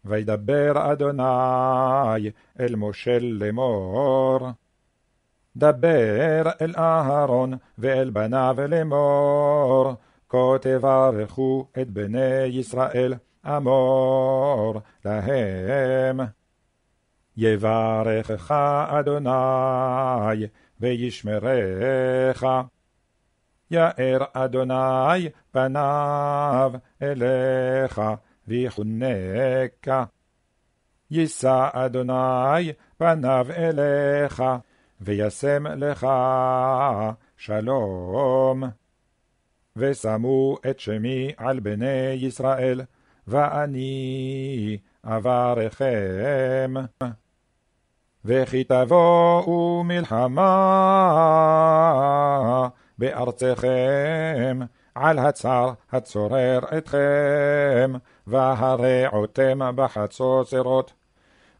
וידבר אדוני אל משה לאמור, דבר אל אהרון ואל בניו לאמור, כה תברכו את בני ישראל, אמור להם, יברכך אדוני וישמרך, יאר אדוני פניו אליך ויחונקה, יישא אדוני פניו אליך וישם לך שלום. ושמו את שמי על בני ישראל, ואני אברכם. וכי תבואו מלחמה בארצכם על הצר הצורר אתכם, והרעותם בחצוצרות,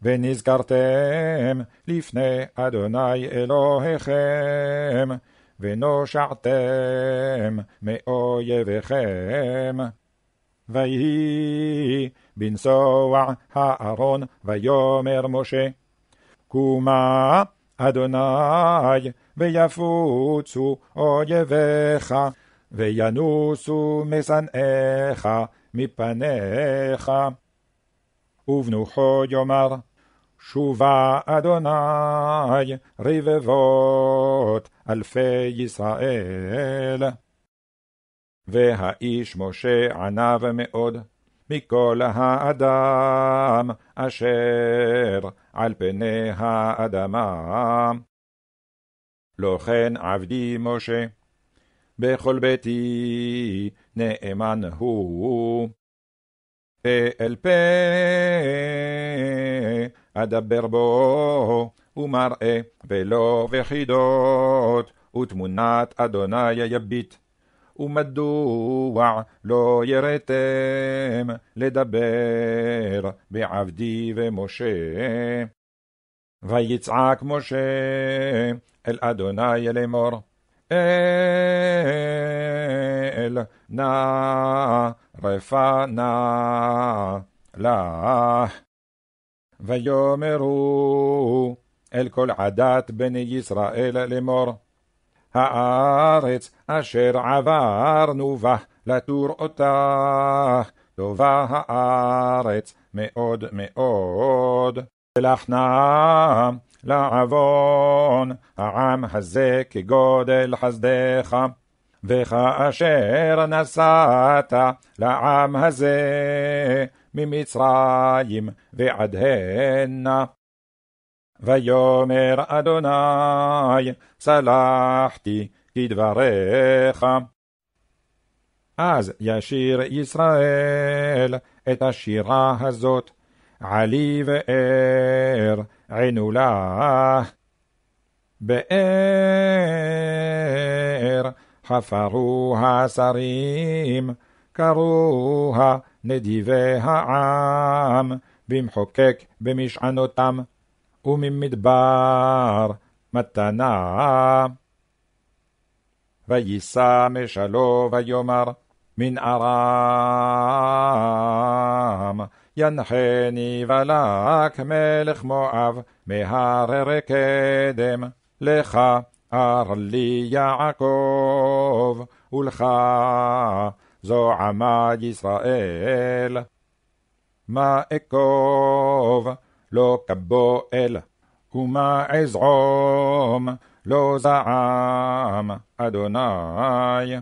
ונזכרתם לפני אדוני אלוהיכם, ונושעתם מאויביכם. ויהי בנסוע הארון ויאמר משה, קומה אדוני ויפוצו אויביך, וינוסו משנאיך מפניך. ובנוחו יאמר, שובה אדוני רבבות אלפי ישראל. והאיש משה ענב מאוד מכל האדם אשר על פני האדמה. לא כן עבדי משה, בכל ביתי נאמן הוא, אל פה אדבר בו, ומראה ולא וחידות, ותמונת אדוני יביט. ומדוע לא יראתם לדבר בעבדי ומשה? ויצעק משה אל אדוני לאמור, אל נא רפא נא לך. ויאמרו אל כל עדת בני ישראל לאמור, הארץ אשר עברנו בה לתור אותה, טובה הארץ מאוד מאוד. ולחנה לעוון העם הזה כגודל חסדך, וכאשר נסעת לעם הזה ממצרים ועד הנה. ויאמר אדוני, סלחתי כדבריך. אז ישיר ישראל את השירה הזאת, עלי ואר עינו לה. באר חפרו השרים, קרוה נדיבי העם, במחוקק במשענותם, וממדבר מתנה. ויישא משלו ויאמר, מן ארם ינחני בלק מלך מואב מהררי קדם, לך אר לי יעקב, ולך זו עמד ישראל. מה אקוב לא כבו אל, ומה עזעום לא זעם אדוני.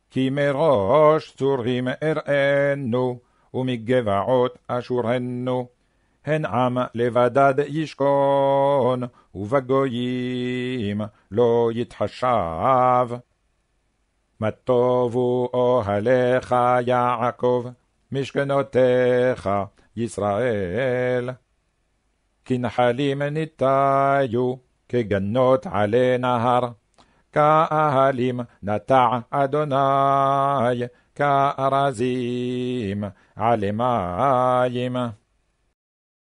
כי מראש צורים אראנו, ומגבעות אשורנו, הן עם לבדד ישכון, ובגויים לא יתחשב. מה טובו אוהליך יעקב, משכנותיך ישראל. כנחלים ניטיו, כגנות עלי נהר, כאהלים נטע אדוני, כארזים עלי מים.